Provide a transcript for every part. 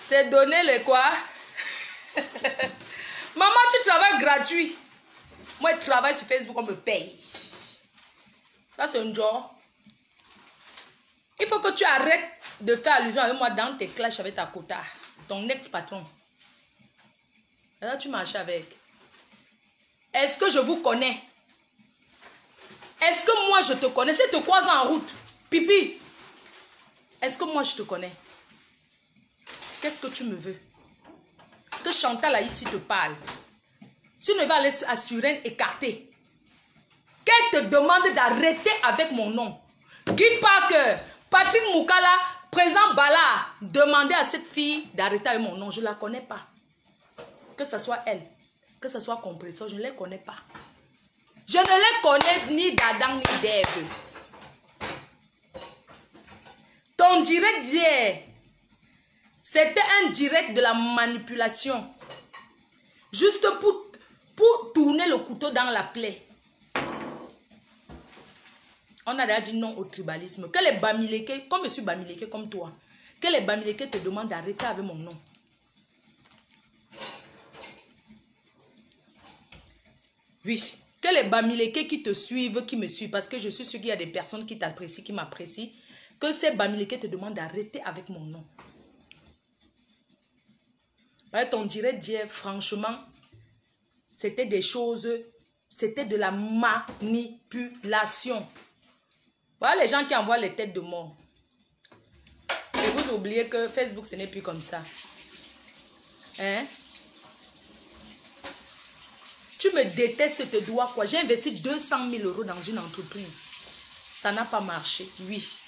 C'est donner le quoi? Maman, tu travailles gratuit. Moi, je travaille sur Facebook, on me paye. Ça, c'est un job. Il faut que tu arrêtes de faire allusion avec moi dans tes clashs avec ta quota, ton ex-patron. Et là, tu marches avec. Est-ce que je vous connais? Est-ce que moi, je te connais? Si tu te croises en route, pipi, est-ce que moi, je te connais? Qu'est-ce que tu me veux? Que Chantal là ici te parle. Tu ne vas aller assurer écarter. Qu'elle te demande d'arrêter avec mon nom. Guy Parker, Patrick Moukala, président Bala, demandez à cette fille d'arrêter avec mon nom. Je ne la connais pas. Que ce soit elle, que ce soit Compressor, je ne les connais pas. Je ne les connais ni d'Adam ni d'Ève. Ton direct d'hier, c'était un direct de la manipulation. Juste pour tourner le couteau dans la plaie. On a déjà dit non au tribalisme. Que les Bamileke, comme je suis Bamileke comme toi, que les Bamileke te demandent d'arrêter avec mon nom. Oui, que les Bamileke qui te suivent, qui me suivent, parce que je suis sûr qu'il y a des personnes qui t'apprécient, qui m'apprécient, que ces Bamileke te demandent d'arrêter avec mon nom. Parce que ton direct d'hier, franchement, c'était des choses, c'était de la manipulation. Voilà les gens qui envoient les têtes de mort. Et vous oubliez que Facebook, ce n'est plus comme ça. Hein? Tu me détestes, je te dois quoi? J'ai investi 200 000 € dans une entreprise. Ça n'a pas marché, oui.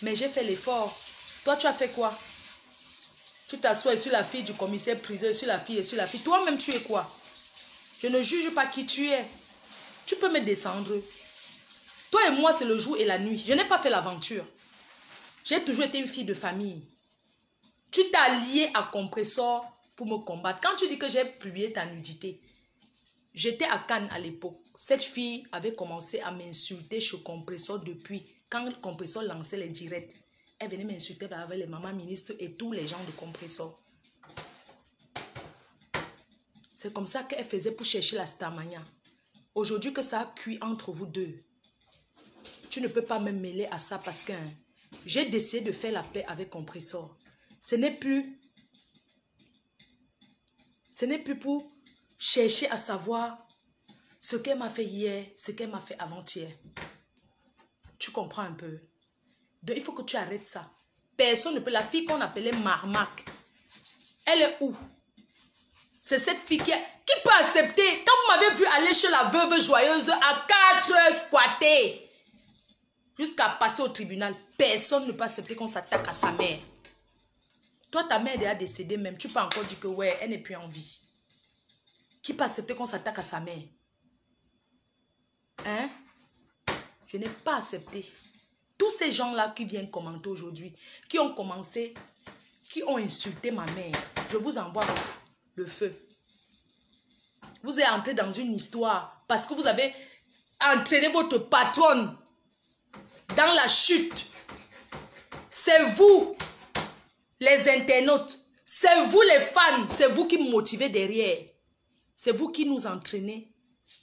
Mais j'ai fait l'effort. Toi, tu as fait quoi? Tu t'assois sur la fille du commissaire priseur, sur la fille et sur la fille. Toi-même, tu es quoi? Je ne juge pas qui tu es. Tu peux me descendre. Toi et moi, c'est le jour et la nuit. Je n'ai pas fait l'aventure. J'ai toujours été une fille de famille. Tu t'as lié à Compressor pour me combattre. Quand tu dis que j'ai publié ta nudité, j'étais à Cannes à l'époque. Cette fille avait commencé à m'insulter chez Compressor depuis quand Compressor lançait les directs. Elle venait m'insulter avec les mamans ministres et tous les gens de Compressor. C'est comme ça qu'elle faisait pour chercher la Starmania. Aujourd'hui que ça a cuit entre vous deux, tu ne peux pas me mêler à ça parce que j'ai décidé de faire la paix avec Compressor. Ce n'est plus pour chercher à savoir ce qu'elle m'a fait hier, ce qu'elle m'a fait avant-hier. Tu comprends un peu? Donc, il faut que tu arrêtes ça. Personne ne peut. La fille qu'on appelait Marmac, elle est où? C'est cette fille qui peut accepter. Quand vous m'avez vu aller chez la veuve joyeuse à 4 heures squatter, jusqu'à passer au tribunal, personne ne peut accepter qu'on s'attaque à sa mère. Toi, ta mère est déjà décédée même. Tu peux encore dire que ouais, elle n'est plus en vie. Qui peut accepter qu'on s'attaque à sa mère? Hein? Je n'ai pas accepté. Tous ces gens-là qui viennent commenter aujourd'hui, qui ont commencé, qui ont insulté ma mère, je vous envoie le feu. Vous êtes entré dans une histoire parce que vous avez entraîné votre patronne dans la chute. C'est vous, les internautes, c'est vous les fans, c'est vous qui me motivez derrière. C'est vous qui nous entraînez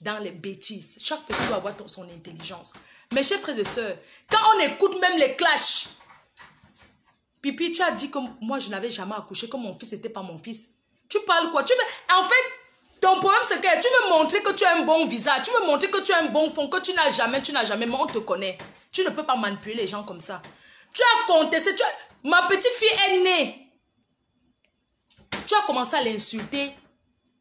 dans les bêtises. Chaque personne doit avoir son intelligence. Mes chers frères et sœurs, quand on écoute même les clashs, Pipi, tu as dit que moi je n'avais jamais accouché, que mon fils n'était pas mon fils. Tu parles quoi? En fait, ton problème c'est que tu veux montrer que tu as un bon visage, tu veux montrer que tu as un bon fond, que tu n'as jamais, mais on te connaît. Tu ne peux pas manipuler les gens comme ça. Tu as contesté, ma petite fille est née. Tu as commencé à l'insulter.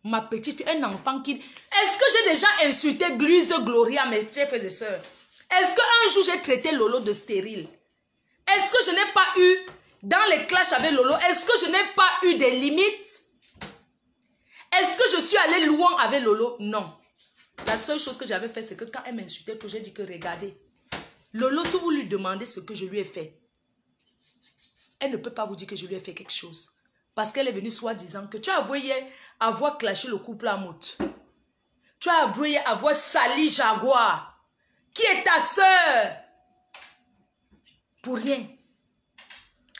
Ma petite fille, un enfant qui... Est-ce que j'ai déjà insulté Gluse Gloria, mes chers frères et sœurs? Est-ce qu'un jour j'ai traité Lolo de stérile? Est-ce que je n'ai pas eu, dans les clashs avec Lolo, est-ce que je n'ai pas eu des limites? Est-ce que je suis allée loin avec Lolo? Non. La seule chose que j'avais fait, c'est que quand elle m'insultait, j'ai dit que regardez, Lolo, si vous lui demandez ce que je lui ai fait, elle ne peut pas vous dire que je lui ai fait quelque chose. Parce qu'elle est venue soi-disant que tu as avoué avoir clashé le couple à Mout. Tu as avoué avoir sali Jaguar, qui est ta soeur. Pour rien.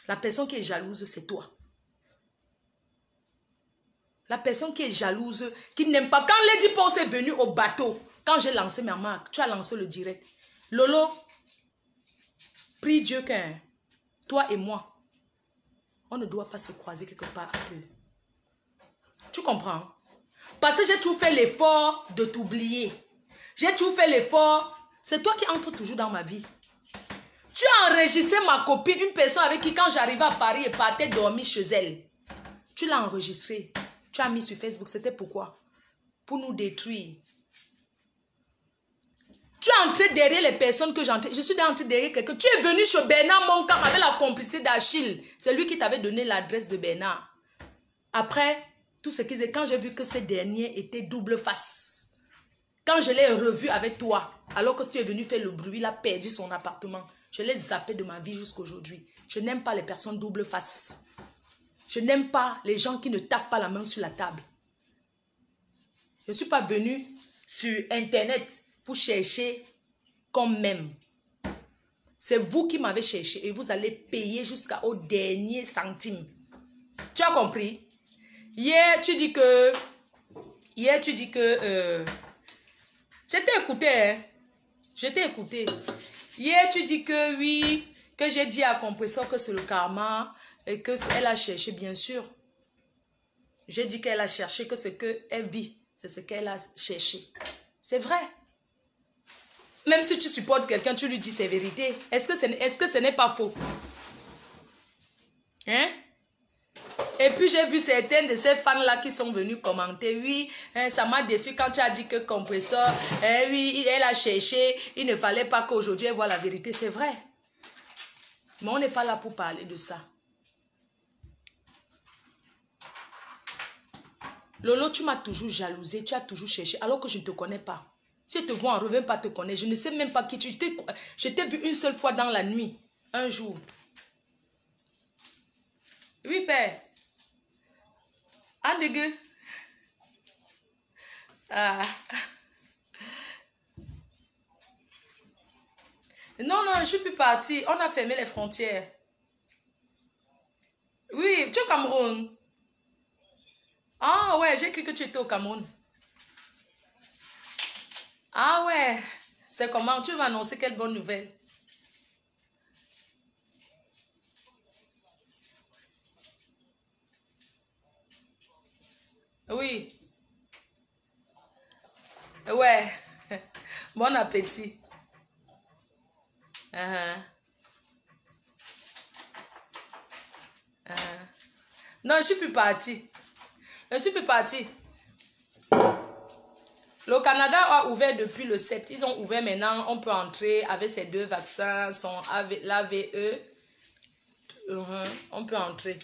La personne qui est jalouse, c'est toi. La personne qui est jalouse, qui n'aime pas. Quand Lady Ponce est venue au bateau, quand j'ai lancé ma marque, tu as lancé le direct. Lolo, prie Dieu que toi et moi, on ne doit pas se croiser quelque part à deux. Tu comprends? Parce que j'ai tout fait l'effort de t'oublier. J'ai tout fait l'effort. C'est toi qui entres toujours dans ma vie. Tu as enregistré ma copine, une personne avec qui quand j'arrivais à Paris et partais dormir chez elle. Tu l'as enregistré. Tu as mis sur Facebook. C'était pourquoi? Pour nous détruire. Tu es entré derrière les personnes que j'entrais. Je suis entré derrière quelqu'un. Tu es venu chez Bernard Moncam avec la complicité d'Achille. C'est lui qui t'avait donné l'adresse de Bernard. Après, tout ce qu'ils disaient, quand j'ai vu que ces derniers étaient double face. Quand je l'ai revu avec toi, alors que tu es venu faire le bruit, il a perdu son appartement. Je l'ai zappé de ma vie jusqu'à aujourd'hui. Je n'aime pas les personnes double face. Je n'aime pas les gens qui ne tapent pas la main sur la table. Je ne suis pas venue sur Internet pour chercher comme même. C'est vous qui m'avez cherché et vous allez payer jusqu'au dernier centime. Tu as compris? Hier, tu dis que... je t'ai écouté, hein? Je t'ai écouté. Hier, tu dis que oui, que j'ai dit à Compressor que c'est le karma et qu'elle a cherché, bien sûr. J'ai dit qu'elle a cherché, que ce qu'elle vit, c'est ce qu'elle a cherché. C'est vrai. Même si tu supportes quelqu'un, tu lui dis ses vérités. Est-ce que ce n'est pas faux? Hein? Et puis j'ai vu certaines de ces fans-là qui sont venus commenter. Oui, hein, ça m'a déçu quand tu as dit que Compressor, oui, elle a cherché. Il ne fallait pas qu'aujourd'hui elle voit la vérité. C'est vrai. Mais on n'est pas là pour parler de ça. Lolo, tu m'as toujours jalousé. Tu as toujours cherché alors que je ne te connais pas. Si je te vois, on ne revient pas te connaître. Je ne sais même pas qui tu es. Je t'ai vu une seule fois dans la nuit. Un jour. Oui, père. Andégue. Ah. Non, je ne suis plus partie. On a fermé les frontières. Oui, tu es au Cameroun. Ah ouais, j'ai cru que tu étais au Cameroun. Ah ouais. C'est comment? Tu vas annoncer quelle bonne nouvelle? Oui. Ouais. Bon appétit. Non, je ne suis plus partie. Je ne suis plus partie. Le Canada a ouvert depuis le 7. Ils ont ouvert maintenant. On peut entrer avec ces 2 vaccins, l'AVE. On peut entrer.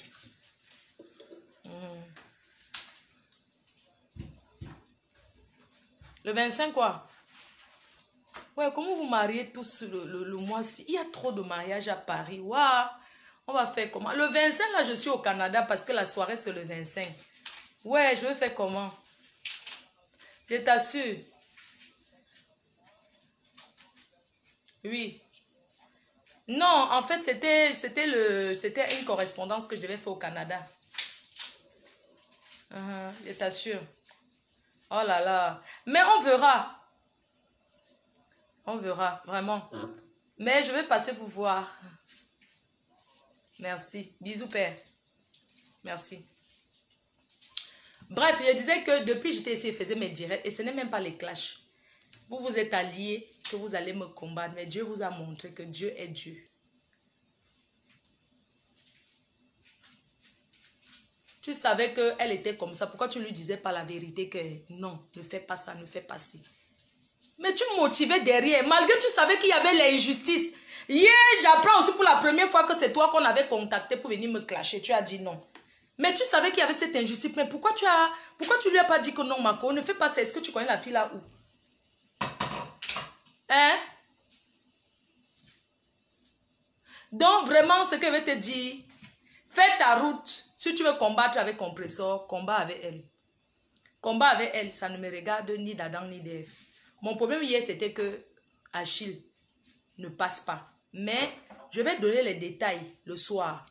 Le 25 quoi? Ouais, comment vous mariez tous le mois-ci? Il y a trop de mariages à Paris. Waouh! On va faire comment? Le 25, là, je suis au Canada parce que la soirée, c'est le 25. Ouais, je vais faire comment? Je t'assure. Oui. Non, en fait, c'était une correspondance que je devais faire au Canada. Je t'assure. Oh là là. Mais on verra. On verra, vraiment. Mais je vais passer vous voir. Merci. Bisous, père. Merci. Bref, je disais que depuis j'étais ici, je faisais mes directs et ce n'est même pas les clashs. Vous vous êtes alliés, que vous allez me combattre, mais Dieu vous a montré que Dieu est Dieu. Tu savais qu'elle était comme ça. Pourquoi tu ne lui disais pas la vérité que non, ne fais pas ça, ne fais pas ci. Mais tu motivais derrière, malgré que tu savais qu'il y avait l'injustice. Hier, j'apprends aussi pour la première fois que c'est toi qu'on avait contacté pour venir me clasher. Tu as dit non. Mais tu savais qu'il y avait cette injustice. Mais pourquoi tu lui as pas dit que non, Marco, ne fais pas ça. Est-ce que tu connais la fille là où? Hein? Donc, vraiment, ce que je vais te dire, fais ta route. Si tu veux combattre avec Compressor, combat avec elle. Combat avec elle, ça ne me regarde ni d'Adam ni d'Ève. Mon problème hier, c'était que Achille ne passe pas. Mais je vais donner les détails le soir.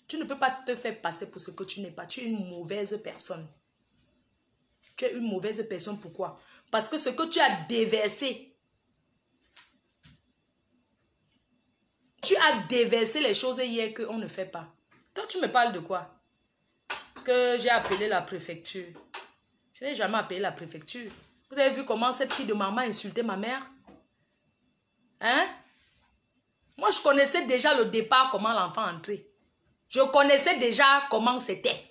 Tu ne peux pas te faire passer pour ce que tu n'es pas. Tu es une mauvaise personne. Tu es une mauvaise personne. Pourquoi? Parce que ce que tu as déversé, tu as déversé les choses hier qu'on ne fait pas. Toi, tu me parles de quoi? Que j'ai appelé la préfecture. Je n'ai jamais appelé la préfecture. Vous avez vu comment cette fille de maman a insulté ma mère? Hein? Moi, je connaissais déjà le départ, comment l'enfant entrait. Je connaissais déjà comment c'était.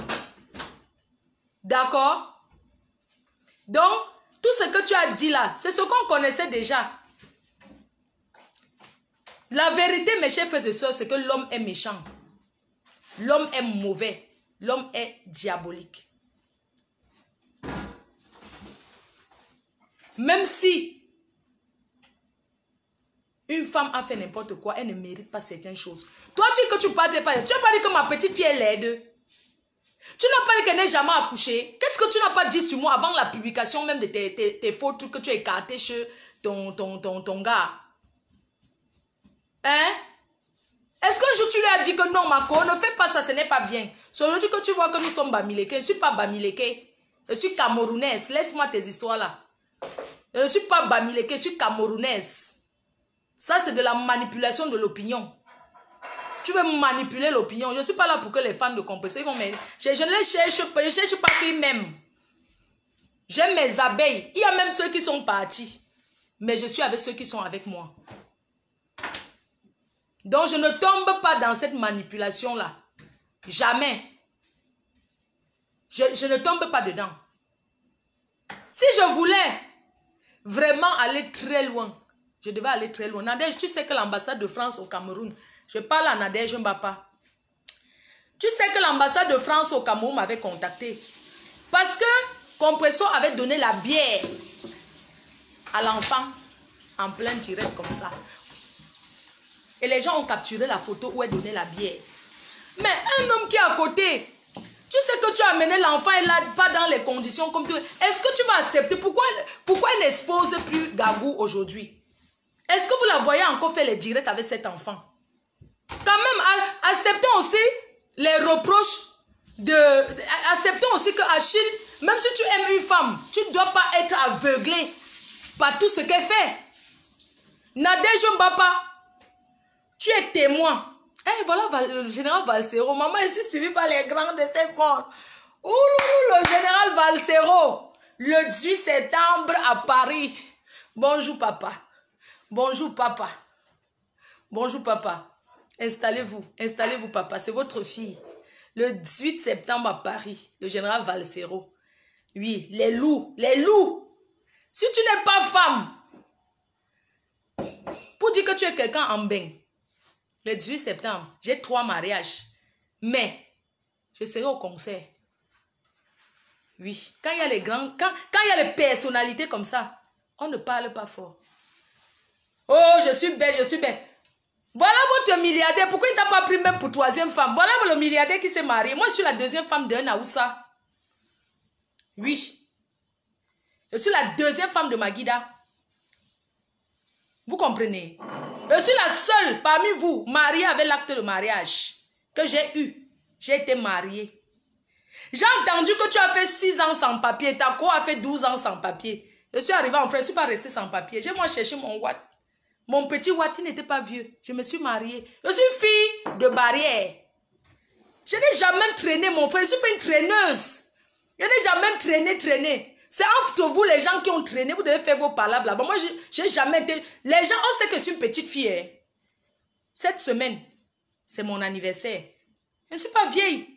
D'accord? Donc, tout ce que tu as dit là, c'est ce qu'on connaissait déjà. La vérité, mes chers frères et sœurs, c'est que l'homme est méchant. L'homme est mauvais. L'homme est diabolique. Même si une femme a fait n'importe quoi, elle ne mérite pas certaines choses. Toi, tu dis que tu parles pas. Tu n'as pas dit que ma petite fille est laide. Tu n'as pas dit qu'elle n'est jamais accouchée. Qu'est-ce que tu n'as pas dit sur moi avant la publication même de tes faux trucs que tu as écartés chez ton gars? Hein? Est-ce qu'un jour tu lui as dit que non, Marco, ne fais pas ça, ce n'est pas bien? C'est aujourd'hui que tu vois que nous sommes Bamileke. Je ne suis pas Bamileke. Je suis camerounaise. Laisse-moi tes histoires là. Je ne suis pas Bamileke, je suis camerounaise. Ça, c'est de la manipulation de l'opinion. Tu veux manipuler l'opinion. Je ne suis pas là pour que les fans de compression, ils vont m'aider. Je ne les cherche pas qu'ils m'aiment. J'aime mes abeilles. Il y a même ceux qui sont partis. Mais je suis avec ceux qui sont avec moi. Donc, je ne tombe pas dans cette manipulation-là. Jamais. Je ne tombe pas dedans. Si je voulais vraiment aller très loin, je devais aller très loin. Nadège, tu sais que l'ambassade de France au Cameroun, je parle à Nadège Mbapa. Tu sais que l'ambassade de France au Cameroun m'avait contacté. Parce que Compresso avait donné la bière à l'enfant en plein direct comme ça. Et les gens ont capturé la photo où elle donnait la bière. Mais un homme qui est à côté, tu sais que tu as amené l'enfant et là, pas dans les conditions comme tu... Est-ce que tu vas accepter? Pourquoi elle n'expose plus Gagou aujourd'hui? Est-ce que vous la voyez encore faire les directs avec cet enfant? Quand même, acceptons aussi les reproches de... Acceptons aussi que Achille, même si tu aimes une femme, tu ne dois pas être aveuglé par tout ce qu'elle fait. Nadège Mbapa, tu es témoin. Eh, voilà le général Valsero. Maman est suivie par les grands de ces mondes. Ouh, le général Valsero. Le 18 septembre à Paris. Bonjour, papa. Bonjour, papa. Bonjour, papa. Installez-vous. Installez-vous, papa. C'est votre fille. Le 18 septembre à Paris. Le général Valsero. Oui, les loups. Les loups. Si tu n'es pas femme, pour dire que tu es quelqu'un en bain, le 18 septembre, j'ai 3 mariages. Mais, je serai au concert. Oui, quand il y a les grands, quand il y a les personnalités comme ça, on ne parle pas fort. Oh, je suis belle, je suis belle. Voilà votre milliardaire. Pourquoi il ne t'a pas pris même pour 3e femme? Voilà le milliardaire qui s'est marié. Moi, je suis la 2e femme d'un Aoussa. Oui. Je suis la 2e femme de Maguida. Vous comprenez? Je suis la seule parmi vous mariée avec l'acte de mariage que j'ai eu. J'ai été mariée. J'ai entendu que tu as fait 6 ans sans papier. Ta co a fait 12 ans sans papier. Je suis arrivée en France, je ne suis pas restée sans papier. J'ai moi cherché mon Watt. Mon petit Watt, il n'était pas vieux. Je me suis mariée. Je suis fille de barrière. Je n'ai jamais traîné mon frère. Je ne suis pas une traîneuse. Je n'ai jamais traîné. C'est entre vous, les gens qui ont traîné, vous devez faire vos palabres là-bas. Moi, je n'ai jamais été... Les gens, on sait que je suis une petite fille. Hein. Cette semaine, c'est mon anniversaire. Je ne suis pas vieille.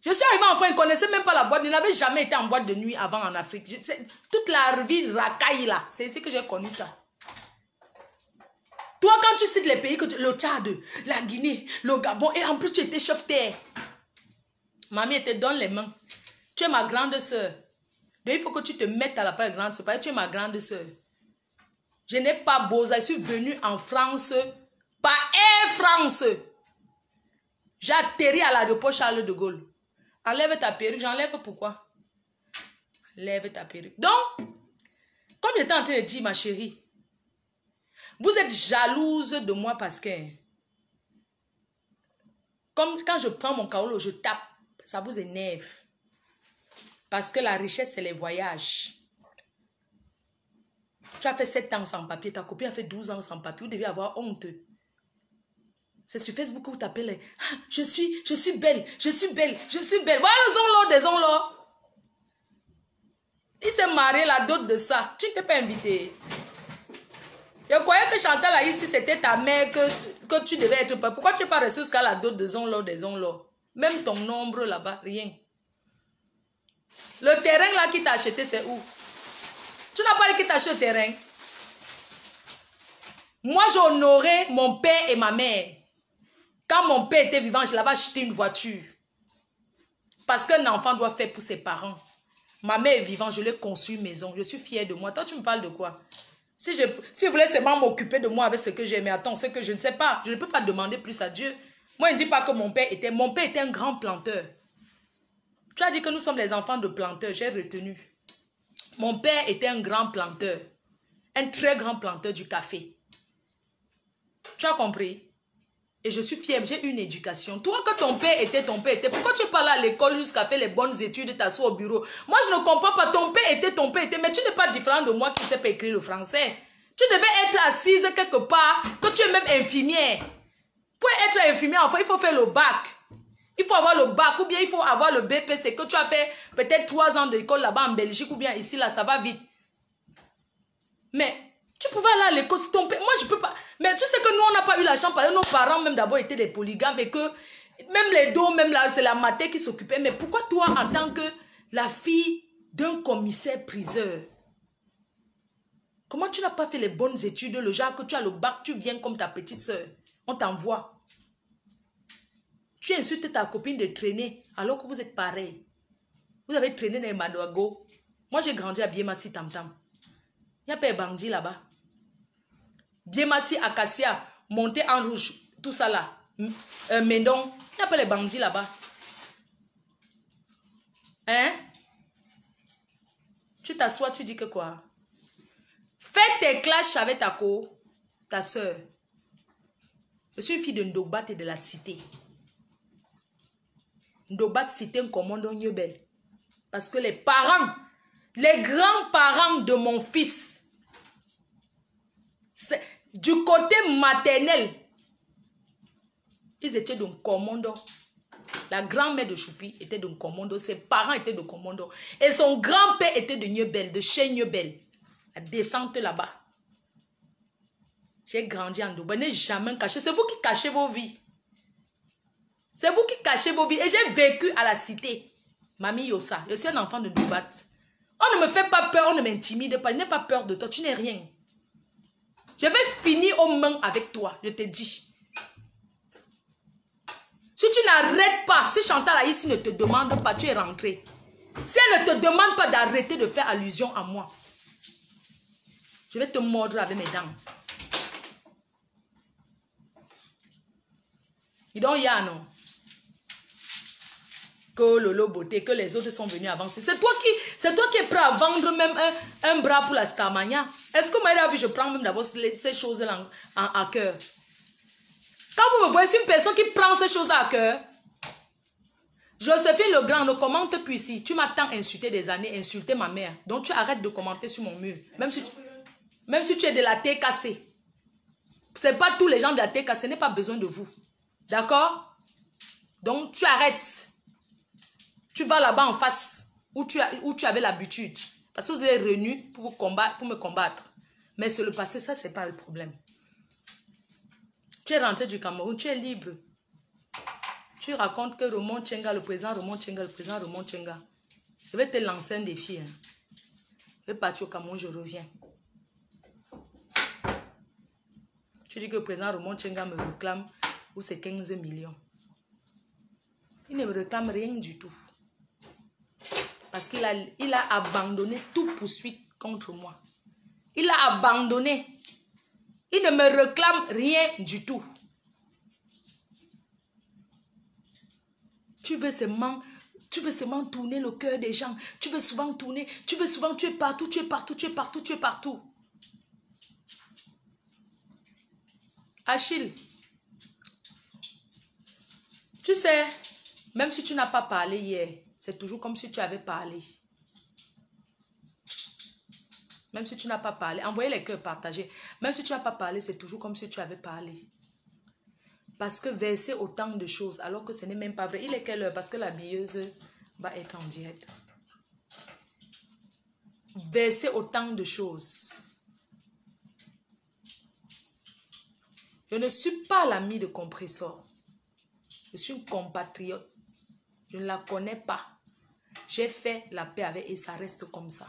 Je suis arrivée en France, ils ne connaissaient même pas la boîte. Ils n'avaient jamais été en boîte de nuit avant en Afrique. Toute la vie racaille là, c'est ici que j'ai connu ça. Toi, quand tu cites les pays, le Tchad, la Guinée, le Gabon, et en plus tu étais chef-terre. Mamie, te donne les mains. Tu es ma grande soeur. Donc, il faut que tu te mettes à la place de grande soeur. Tu es ma grande soeur. Je n'ai pas beau, je suis venue en France par Air France. J'ai atterri à l'aéroport Charles de Gaulle. Enlève ta perruque. J'enlève pourquoi? Enlève ta perruque. Donc, comme j'étais en train de dire, ma chérie, vous êtes jalouse de moi parce que Comme quand je prends mon kaolo, je tape. Ça vous énerve. Parce que la richesse, c'est les voyages. Tu as fait 7 ans sans papier. Ta copine a fait 12 ans sans papier. Vous devez avoir honte. C'est sur Facebook que vous t'appelez. Ah, je suis belle. Je suis belle. Je suis belle. Voilà les onglons des onglons. Il s'est marié la dot de ça. Tu ne t'es pas invité. Je croyais que Chantal là ici, c'était ta mère que tu devais être. Pourquoi tu n'es pas reçu jusqu'à la dot des onglons? Même ton nombre là-bas, rien. Le terrain là qui t'a acheté, c'est où? Tu n'as pas dit qu'il t'a acheté le terrain. Moi, j'ai honoré mon père et ma mère. Quand mon père était vivant, je l'avais acheté une voiture. Parce qu'un enfant doit faire pour ses parents. Ma mère est vivante, je l'ai conçue une maison. Je suis fière de moi. Toi, tu me parles de quoi? Si je voulais seulement m'occuper de moi avec ce que j'ai, mais attends, c'est que je ne sais pas. Je ne peux pas demander plus à Dieu. Moi, il ne dit pas que mon père était un grand planteur. Tu as dit que nous sommes les enfants de planteurs. J'ai retenu. Mon père était un grand planteur. Un très grand planteur du café. Tu as compris? Et je suis fière, j'ai une éducation. Toi, que ton père était, pourquoi tu es pas là à l'école jusqu'à faire les bonnes études, t'assois au bureau? Moi, je ne comprends pas. Ton père était, mais tu n'es pas différent de moi qui ne sais pas écrire le français. Tu devais être assise quelque part, que tu es même infirmière. Pour être infirmière, enfin, il faut faire le bac. Il faut avoir le bac, ou bien il faut avoir le BPC, que tu as fait peut-être 3 ans d'école là-bas en Belgique, ou bien ici, là, ça va vite. Mais tu pouvais aller à l'école, ton père. Moi, je ne peux pas. Mais tu sais que nous, on n'a pas eu la chance, parce que nos parents, même d'abord, étaient des polygames, et que même les dos, même là, c'est la mater qui s'occupait. Mais pourquoi toi, en tant que la fille d'un commissaire priseur, comment tu n'as pas fait les bonnes études, le genre que tu as le bac, tu viens comme ta petite soeur, on t'envoie. Tu insultes ta copine de traîner, alors que vous êtes pareil. Vous avez traîné dans les Madoago. Moi, j'ai grandi à Biemassi Tam-Tam. Il n'y a pas de bandits là-bas. Biemassi, Acacia, monté en rouge, tout ça là. Mendon, il n'y a pas les bandits là-bas. Hein? Tu t'assois, tu dis que quoi? Fais tes clashs avec ta soeur. Je suis une fille de Ndobat et de la cité. Ndobat, cité un commandant Nyebel. Parce que les parents, les grands-parents de mon fils, du côté maternel, ils étaient d'un commando. La grand-mère de Choupi était d'un commando. Ses parents étaient de commando. Et son grand-père était de Nyebel, de chez Nyebel. La descente là-bas. J'ai grandi en Ndobat. N'ai jamais caché. C'est vous qui cachez vos vies. C'est vous qui cachez vos vies. Et j'ai vécu à la cité. Mamie Yossa, je suis un enfant de Ndobat. On ne me fait pas peur, on ne m'intimide pas. Je n'ai pas peur de toi, tu n'es rien. Je vais finir aux mains avec toi, je te dis. Si tu n'arrêtes pas, si Chantal ici ne te demande pas, tu es rentré. Si elle ne te demande pas d'arrêter de faire allusion à moi, je vais te mordre avec mes dents. Et donc, il y a non. Que Lolo Beauté, que les autres sont venus avancer. C'est toi qui es prêt à vendre même un bras pour la Starmania. Est-ce que Maïda a vu, je prends même d'abord ces choses-là à cœur. Quand vous me voyez, c'est une personne qui prend ces choses à cœur. Joséphine Legrand ne commente plus ici. Tu m'as tant insulté des années, insulté ma mère. Donc tu arrêtes de commenter sur mon mur. Même si tu es de la TKC. Ce n'est pas tous les gens de la TKC, ce n'est pas besoin de vous. D'accord? Donc tu arrêtes. Tu vas là-bas en face, où tu avais l'habitude. Parce que vous êtes venus pour me combattre. Mais sur le passé, ça, ce n'est pas le problème. Tu es rentré du Cameroun, tu es libre. Tu racontes que Ramon Tchenga, le président Ramon Tchenga. Je vais te lancer un défi. Hein. Je vais partir au Cameroun, je reviens. Tu dis que le président Ramon Tchenga me réclame pour ses 15 millions. Il ne me réclame rien du tout. Parce qu'il a abandonné toute poursuite contre moi. Il a abandonné. Il ne me réclame rien du tout. Tu veux seulement tourner le cœur des gens. Tu veux souvent, tu es partout. Achille, Tu sais, même si tu n'as pas parlé hier, c'est toujours comme si tu avais parlé. Même si tu n'as pas parlé, envoyez les cœurs partagés. Même si tu n'as pas parlé, c'est toujours comme si tu avais parlé. Parce que verser autant de choses alors que ce n'est même pas vrai. Il est quelle heure? Parce que la billeuse va être en direct. Verser autant de choses. Je ne suis pas l'ami de Compressor. Je suis une compatriote. Je ne la connais pas. J'ai fait la paix avec et ça reste comme ça.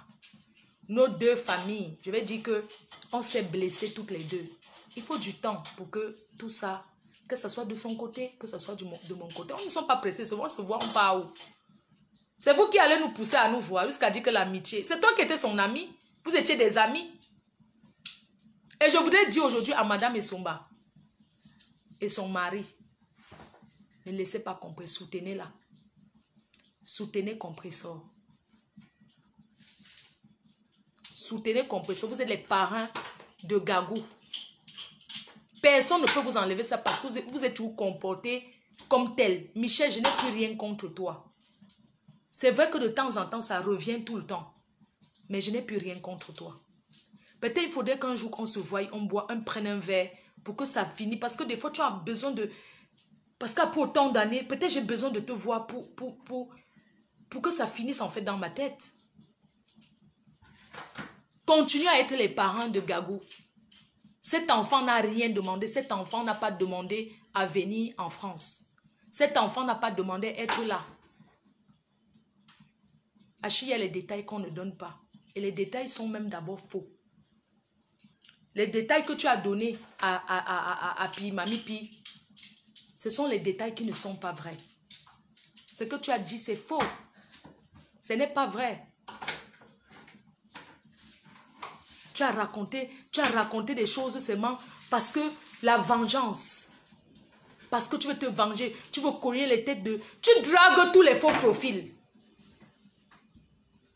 Nos deux familles, je vais dire que on s'est blessés toutes les deux. Il faut du temps pour que tout ça, que ce soit de son côté, que ce soit de mon côté. On ne sont pas pressés, on se voit, on part où? C'est vous qui allez nous pousser à nous voir jusqu'à dire que l'amitié. C'est toi qui étais son ami. Vous étiez des amis. Et je voudrais dire aujourd'hui à Madame Essomba et son mari, ne laissez pas Compressor, soutenez-la. Soutenez Compressor. Soutenez Compressor. Vous êtes les parents de Gagou. Personne ne peut vous enlever ça parce que vous êtes toujours comporté comme tel. Michel, je n'ai plus rien contre toi. C'est vrai que de temps en temps, ça revient tout le temps. Mais je n'ai plus rien contre toi. Peut-être il faudrait qu'un jour, on se voie, on boit, on prenne un verre pour que ça finisse. Parce que des fois, tu as besoin de... Parce qu'après autant d'années, peut-être j'ai besoin de te voir pour que ça finisse en fait dans ma tête. Continuez à être les parents de Gagou. Cet enfant n'a rien demandé. Cet enfant n'a pas demandé à venir en France. Cet enfant n'a pas demandé à être là. Achille, il y a les détails qu'on ne donne pas. Et les détails sont même d'abord faux. Les détails que tu as donnés à Pi, Mami Pi, ce sont les détails qui ne sont pas vrais. Ce que tu as dit, c'est faux. Ce n'est pas vrai. Tu as raconté des choses seulement parce que la vengeance. Parce que tu veux te venger. Tu veux cogner les têtes de... Tu dragues tous les faux profils.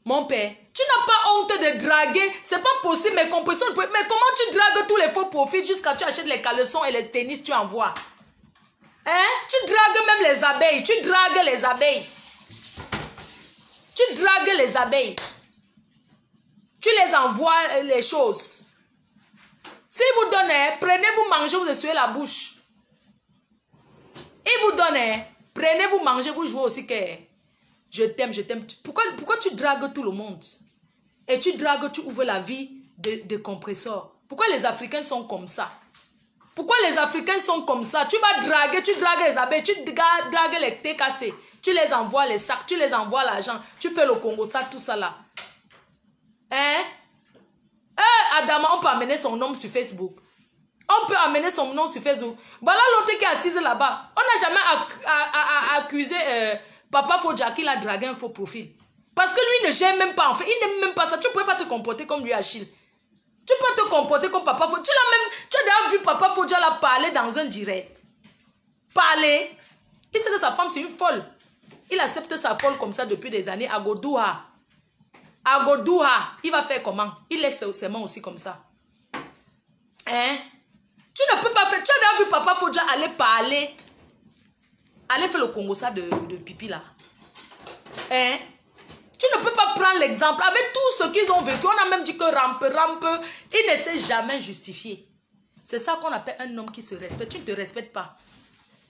Mon père, tu n'as pas honte de draguer. C'est pas possible, mais Compressor. Mais comment tu dragues tous les faux profils jusqu'à tu achètes les caleçons et les tennis, tu envoies? Hein? Tu dragues même les abeilles. Tu dragues les abeilles. Tu dragues les abeilles. Tu les envoies les choses. Si vous donnez, prenez, vous mangez, vous essuyez la bouche. Il vous donne, prenez, vous mangez, vous jouez aussi que je t'aime, je t'aime. Pourquoi tu dragues tout le monde? Et tu dragues, tu ouvres la vie de Compressor. Pourquoi les Africains sont comme ça? Pourquoi les Africains sont comme ça? Tu vas draguer, tu dragues les abeilles, tu dragues les TKC. Tu les envoies les sacs, tu les envoies l'argent. Tu fais le Congo, ça, tout ça là. Hein? Adama, on peut amener son nom sur Facebook. On peut amener son nom sur Facebook. Voilà l'autre qui est assise là-bas. On n'a jamais accusé Papa Fodja qui a dragué un faux profil. Parce que lui ne gère même pas en fait. Il n'aime même pas ça. Tu ne peux pas te comporter comme lui, Achille. Tu peux te comporter comme Papa Fodja. Tu as déjà vu Papa Fodja là parler dans un direct. Parler. Il sait que sa femme c'est une folle. Il accepte sa folle comme ça depuis des années à Godouha. À Godouha, il va faire comment? Il laisse ses mains aussi comme ça. Hein? Tu ne peux pas faire. Tu as déjà vu Papa Fodja aller parler. Aller faire le Congo ça de pipi là. Hein? Tu ne peux pas prendre l'exemple. Avec tout ce qu'ils ont vécu, on a même dit que rampe, il ne s'est jamais justifié. C'est ça qu'on appelle un homme qui se respecte. Tu ne te respectes pas.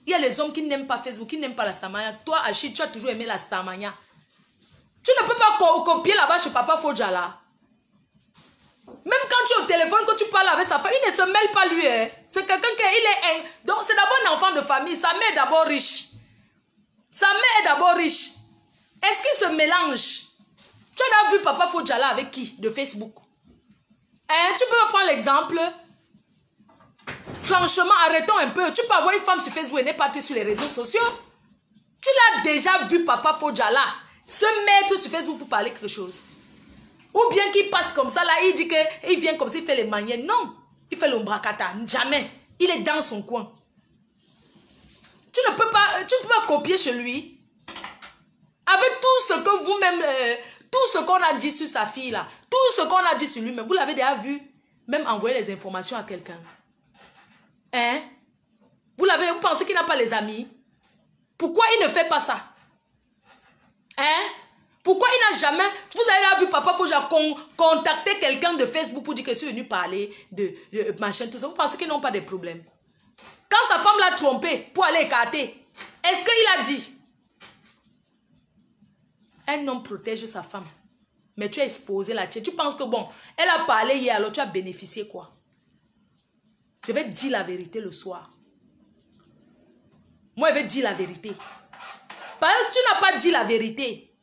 Il y a les hommes qui n'aiment pas Facebook, qui n'aiment pas la stamania. Toi, Achille, tu as toujours aimé la stamania. Tu ne peux pas copier là-bas chez Papa Fodja là. Même quand tu es au téléphone, que tu parles avec sa femme, il ne se mêle pas lui. Hein. C'est quelqu'un qui est... Donc c'est d'abord un enfant de famille. Sa mère est d'abord riche. Sa mère est d'abord riche. Est-ce qu'il se mélange? Tu as déjà vu Papa Fodja là avec qui? De Facebook. Hein? Tu peux prendre l'exemple. Franchement, arrêtons un peu. Tu peux avoir une femme sur Facebook et n'est pas sur les réseaux sociaux. Tu l'as déjà vu Papa Fodja là se mettre sur Facebook pour parler quelque chose. Ou bien qu'il passe comme ça là, il dit qu'il vient comme ça, il fait les manières. Non, il fait l'ombracata. Jamais. Il est dans son coin. Tu ne peux pas copier chez lui. Avec tout ce que vous-même, tout ce qu'on a dit sur sa fille là, tout ce qu'on a dit sur lui-même, vous l'avez déjà vu, même envoyer les informations à quelqu'un. Hein? Vous pensez qu'il n'a pas les amis? Pourquoi il ne fait pas ça? Hein? Pourquoi il n'a jamais... Vous avez là vu papa pour contacter quelqu'un de Facebook pour dire que je suis venu parler de machin, tout ça. Vous pensez qu'ils n'ont pas de problème? Quand sa femme l'a trompé pour aller écarter, est-ce qu'il a dit? Un homme protège sa femme. Mais tu as exposé la tienne. Tu penses que bon, elle a parlé hier, alors tu as bénéficié quoi? Je vais te dire la vérité le soir. Moi, je vais te dire la vérité. Parce que tu n'as pas dit la vérité.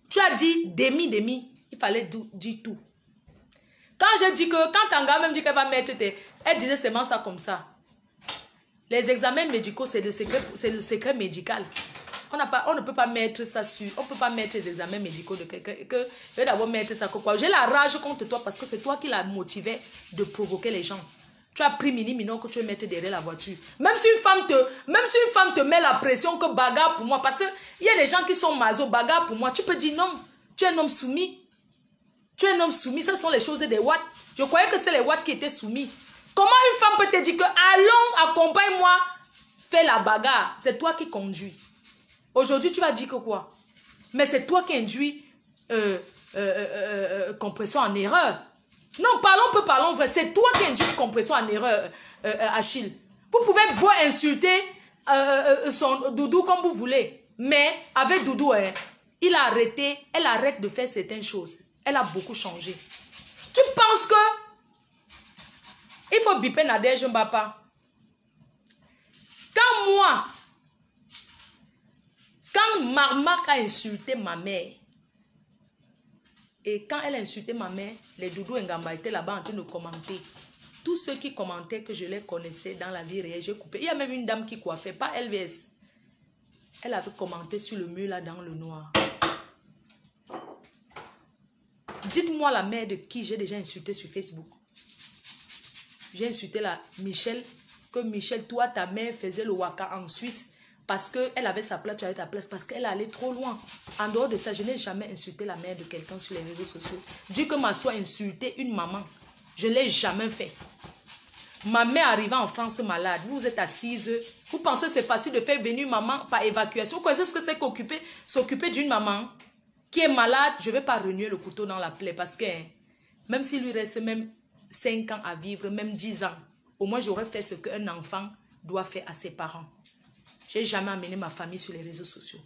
Tu as dit demi. Il fallait dire tout. Quand je dis que, quand Tanga même dit qu'elle va mettre elle disait seulement ça comme ça. Les examens médicaux, c'est le secret médical. On ne peut pas mettre ça sur... On ne peut pas mettre les examens médicaux de quelqu'un. Je vais d'abord mettre ça quoi. J'ai la rage contre toi parce que c'est toi qui l'as motivé de provoquer les gens. Tu as pris mini-minon que tu veux mettre derrière la voiture. Même si une femme te met la pression que bagarre pour moi. Parce qu'il y a des gens qui sont maso, bagarre pour moi. Tu peux dire non. Tu es un homme soumis. Tu es un homme soumis. Ce sont les choses des watts. Je croyais que c'est les watts qui étaient soumis. Comment une femme peut te dire que allons, accompagne-moi, fais la bagarre. C'est toi qui conduis. Aujourd'hui, tu vas dire que quoi? Mais c'est toi qui induis compression en erreur. Non, parlons vrai. C'est toi qui induis compression en erreur, Achille. Vous pouvez beau insulter son Doudou comme vous voulez. Mais avec Doudou, elle arrête de faire certaines choses. Elle a beaucoup changé. Tu penses que il faut biper Nadège Mbapa? Quand Marmak a insulté ma mère, et quand elle a insulté ma mère, les Doudou Ngamba étaient là-bas en train de commenter. Tous ceux qui commentaient que je les connaissais dans la vie réelle, j'ai coupé. Il y a même une dame qui coiffait, pas LVS. Elle avait commenté sur le mur là dans le noir. Dites-moi la mère de qui j'ai déjà insulté sur Facebook. J'ai insulté la Michel, que Michel, toi, ta mère faisait le waka en Suisse parce qu'elle avait sa place, tu avais ta place, parce qu'elle allait trop loin. En dehors de ça, je n'ai jamais insulté la mère de quelqu'un sur les réseaux sociaux. Dire que ma soeur a insulté une maman, je ne l'ai jamais fait. Ma mère arrivait en France malade, vous êtes assise, vous pensez que c'est facile de faire venir maman par évacuation. Vous connaissez ce que c'est qu'occuper, s'occuper d'une maman qui est malade? Je ne vais pas remuer le couteau dans la plaie parce que même s'il lui reste même 5 ans à vivre, même 10 ans, au moins j'aurais fait ce qu'un enfant doit faire à ses parents. Je n'ai jamais amené ma famille sur les réseaux sociaux.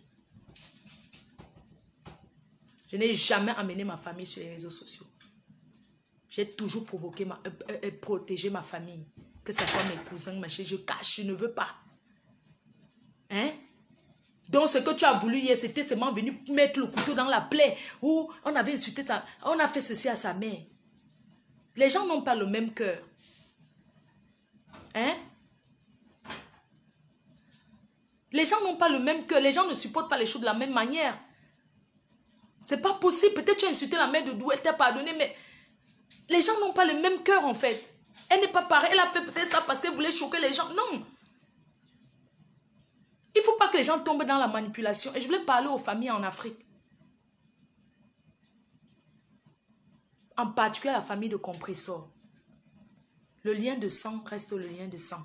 Je n'ai jamais amené ma famille sur les réseaux sociaux. J'ai toujours protégé ma famille. Que ce soit mes cousins, ma chérie, je cache, je ne veux pas. Hein? Donc ce que tu as voulu hier, c'était seulement venu mettre le couteau dans la plaie. Ou on avait insulté on a fait ceci à sa mère. Les gens n'ont pas le même cœur. Hein? Les gens n'ont pas le même cœur. Les gens ne supportent pas les choses de la même manière. C'est pas possible. Peut-être tu as insulté la mère de Doudou, elle t'a pardonné, mais les gens n'ont pas le même cœur en fait. Elle n'est pas pareille. Elle a fait peut-être ça parce qu'elle voulait choquer les gens. Non. Il ne faut pas que les gens tombent dans la manipulation. Et je voulais parler aux familles en Afrique. En particulier la famille de Compressor. Le lien de sang reste le lien de sang.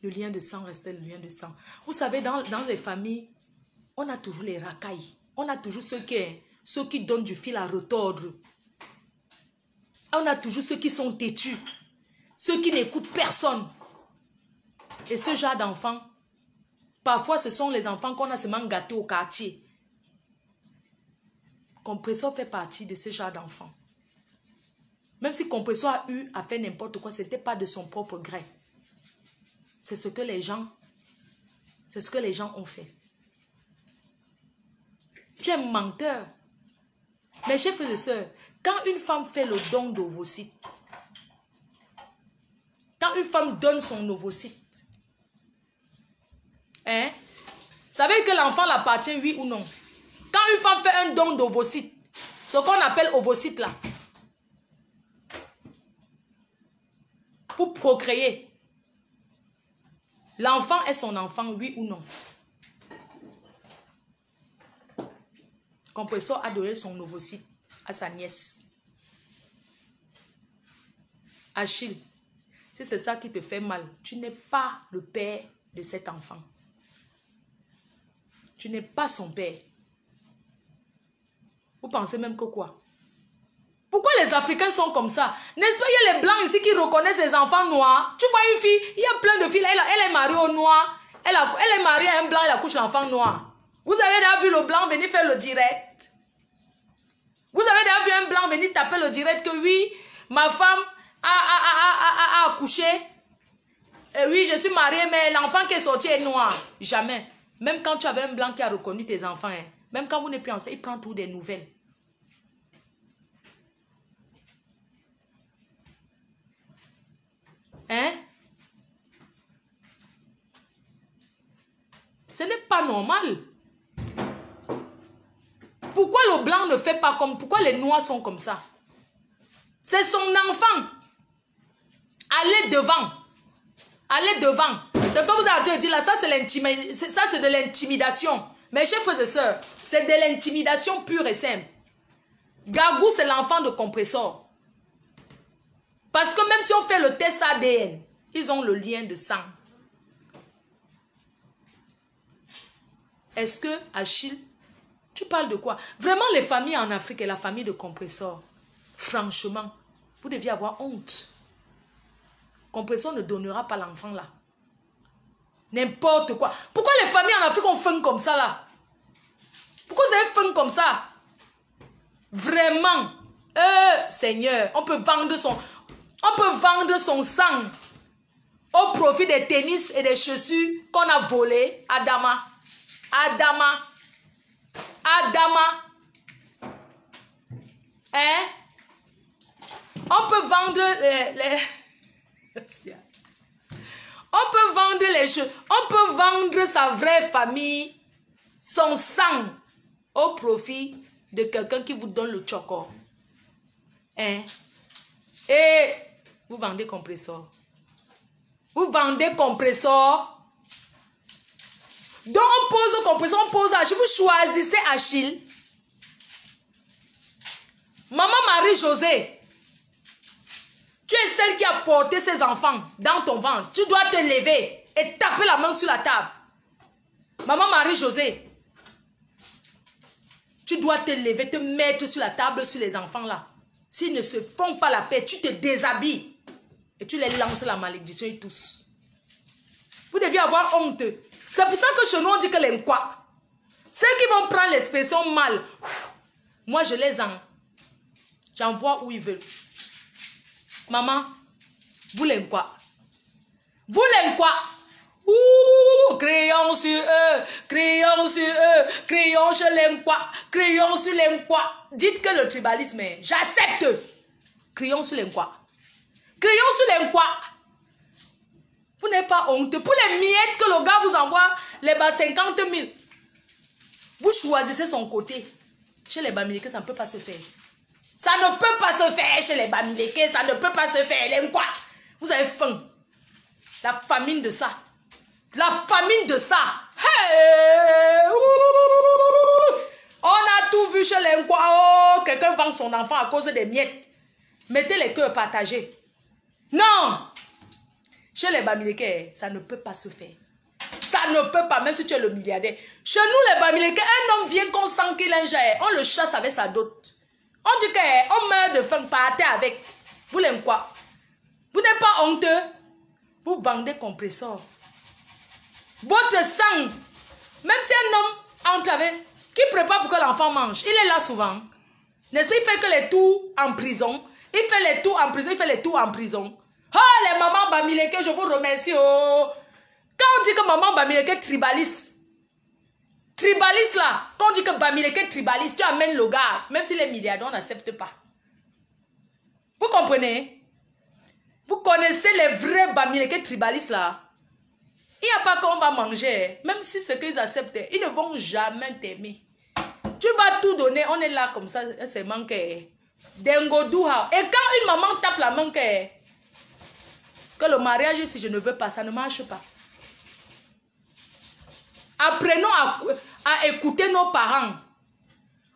Le lien de sang reste le lien de sang. Vous savez, dans les familles, on a toujours les racailles. On a toujours ceux qui donnent du fil à retordre. On a toujours ceux qui sont têtus. Ceux qui n'écoutent personne. Et ce genre d'enfants, parfois ce sont les enfants qu'on a seulement gâtés au quartier. Compressor fait partie de ce genre d'enfants. Même si Compressor a eu à faire n'importe quoi, ce n'était pas de son propre gré. C'est ce que les gens ont fait. Tu es menteur. Mes chers frères et sœurs, quand une femme fait le don d'ovocyte, quand une femme donne son ovocyte, hein, savez que l'enfant l'appartient, oui ou non? Quand une femme fait un don d'ovocyte, ce qu'on appelle ovocyte là, pour procréer, l'enfant est son enfant, oui ou non? Compressor a donné son ovocyte à sa nièce. Achille, Si c'est ça qui te fait mal, tu n'es pas le père de cet enfant. Tu n'es pas son père. Vous pensez même que quoi? Pourquoi les Africains sont comme ça? N'est-ce pas, il y a les Blancs ici qui reconnaissent les enfants noirs. Tu vois une fille, il y a plein de filles, elle est mariée au noir. Elle est mariée à un Blanc, elle accouche l'enfant noir. Vous avez déjà vu le Blanc venir faire le direct? Vous avez déjà vu un Blanc venir taper le direct que oui, ma femme a accouché. Et oui, je suis mariée, mais l'enfant qui est sorti est noir. Jamais. Même quand tu avais un Blanc qui a reconnu tes enfants, hein, même quand vous n'êtes plus ensemble, il prend tout des nouvelles. Hein? Ce n'est pas normal. Pourquoi le Blanc ne fait pas comme... Pourquoi les Noirs sont comme ça? C'est son enfant. Allez devant. Allez devant. Ce que vous avez dit là, ça c'est de l'intimidation. Mes chers frères et sœurs, c'est de l'intimidation pure et simple. Gagou, c'est l'enfant de Compressor. Parce que même si on fait le test ADN, ils ont le lien de sang. Est-ce que, Achille, tu parles de quoi? Vraiment, les familles en Afrique et la famille de Compressor, franchement, vous deviez avoir honte. Compressor ne donnera pas l'enfant là. N'importe quoi. Pourquoi les familles en Afrique ont faim comme ça là? Pourquoi vous avez faim comme ça? Vraiment. Seigneur, on peut vendre son sang au profit des tennis et des chaussures qu'on a volés à Dama. Hein? On peut vendre on peut vendre les choses. On peut vendre sa vraie famille, son sang, au profit de quelqu'un qui vous donne le choco. Hein? Et vous vendez Compressor. Vous vendez Compressor. Donc on pose Compressor, on pose Achille. Vous choisissez Achille. Maman Marie-Josée, tu es celle qui a porté ses enfants dans ton ventre. Tu dois te lever et taper la main sur la table. Maman Marie-Josée, tu dois te lever, te mettre sur la table sur les enfants là. S'ils ne se font pas la paix, tu te déshabilles et tu les lances la malédiction et tous. Vous deviez avoir honte. C'est pour ça que chez nous on dit que les quoi. Ceux qui vont prendre l'expression mal, moi je les j'envoie où ils veulent. Maman, vous l'aimez quoi? Vous l'aimez quoi? Ouh, crayon sur eux, crayon sur eux, crayon sur l'aime quoi? Crayon sur l'aime quoi? Dites que le tribalisme est, j'accepte. Crayon sur l'aime quoi? Crayon sur l'aime quoi? Vous n'êtes pas honteux. Pour les miettes que le gars vous envoie, les bas 50 000, vous choisissez son côté. Chez les Bamileke, ça ne peut pas se faire. Ça ne peut pas se faire chez les Bamileke, ça ne peut pas se faire. Les quoi? Vous avez faim. La famine de ça. La famine de ça. Hey! On a tout vu chez les quoi. Oh, quelqu'un vend son enfant à cause des miettes. Mettez les cœurs partagés. Non! Chez les Bamileke, ça ne peut pas se faire. Ça ne peut pas, même si tu es le milliardaire. Chez nous, les Bamileke, un homme vient qu'on sent qu'il a un jaillet. On le chasse avec sa dot. On dit qu'on meurt de faim, partez avec. Vous l'aimez quoi? Vous n'êtes pas honteux? Vous vendez Compressor. Votre sang, même si un homme entre avec, qui prépare pour que l'enfant mange, il est là souvent. N'est-ce pas? Il fait que les tours en prison. Il fait les tours en prison, il fait les tours en prison. Oh, les mamans Bamileke, je vous remercie. Oh. Quand on dit que maman Bamileke tribaliste, tribaliste là, quand on dit que Bamileke tribaliste, tu amènes le gars, même si les milliardaires, on n'accepte pas. Vous comprenez? Vous connaissez les vrais Bamileke tribalistes là? Il n'y a pas qu'on va manger, même si ce qu'ils acceptent, ils ne vont jamais t'aimer. Tu vas tout donner, on est là comme ça, c'est manqué. Dengodouha. Et quand une maman tape la main que le mariage, si je ne veux pas, ça ne marche pas. Apprenons à écouter nos parents.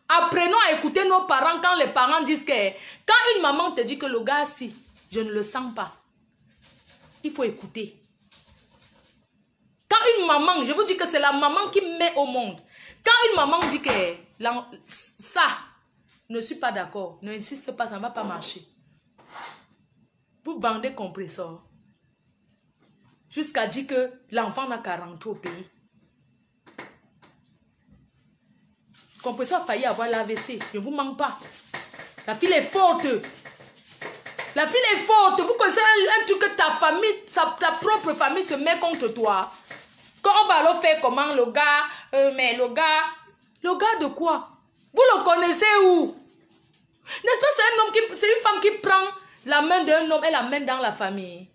Apprenons à écouter nos parents quand les parents disent que... Quand une maman te dit que le gars, si, je ne le sens pas. il faut écouter. Quand une maman, je vous dis que c'est la maman qui met au monde. Quand une maman dit que ça, je ne suis pas d'accord, ne insiste pas, ça ne va pas marcher. Vous vendez compresseur jusqu'à dire que l'enfant n'a qu'à rentrer au pays. Compresseur a failli avoir l'AVC, je ne vous manque pas. La fille est forte. La fille est forte. Vous connaissez un truc que ta famille, ta propre famille se met contre toi. Quand on va alors faire comment le gars, mais le gars de quoi? Vous le connaissez où? N'est-ce pas, c'est un homme qui, c'est une femme qui prend la main d'un homme et la main dans la famille.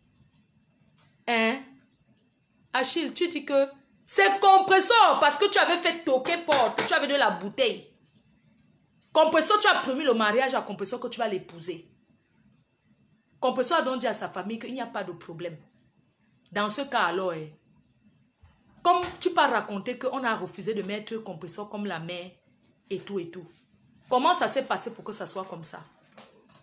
Hein? Achille, tu dis que c'est compresseur parce que tu avais fait toquer porte, tu avais de la bouteille. Compresseur, tu as promis le mariage à compresseur que tu vas l'épouser. Compresseur a donc dit à sa famille qu'il n'y a pas de problème. Dans ce cas alors, comme tu peux raconter qu'on a refusé de mettre compresseur comme la mère et tout et tout. Comment ça s'est passé pour que ça soit comme ça?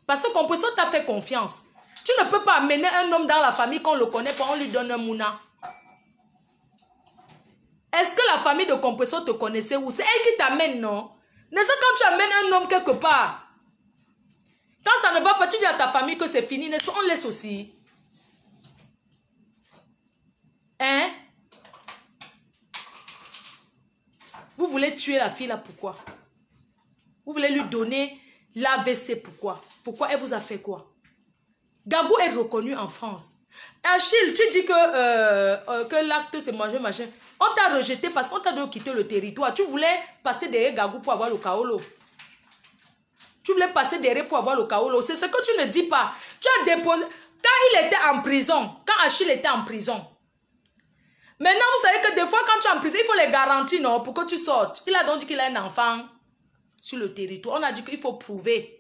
Parce que compresseur t'a fait confiance. Tu ne peux pas amener un homme dans la famille qu'on ne le connaît pas, on lui donne un mouna. Est-ce que la famille de compresseur te connaissait ou c'est elle qui t'amène, non? N'est-ce pas quand tu amènes un homme quelque part? Quand ça ne va pas, tu dis à ta famille que c'est fini, n'est-ce pas? On laisse aussi. Hein? Vous voulez tuer la fille là, pourquoi? Vous voulez lui donner l'AVC, pourquoi? Pourquoi elle vous a fait quoi? Gabou est reconnu en France. Achille, tu dis que l'acte c'est manger, machin. On t'a rejeté parce qu'on t'a dû quitter le territoire. Tu voulais passer derrière Gabou pour avoir le kaolo. Tu voulais passer derrière pour avoir le kaolo. C'est ce que tu ne dis pas. Tu as déposé... Quand il était en prison, quand Achille était en prison, maintenant vous savez que des fois quand tu es en prison, il faut les garanties, non, pour que tu sortes. Il a donc dit qu'il a un enfant sur le territoire. On a dit qu'il faut prouver.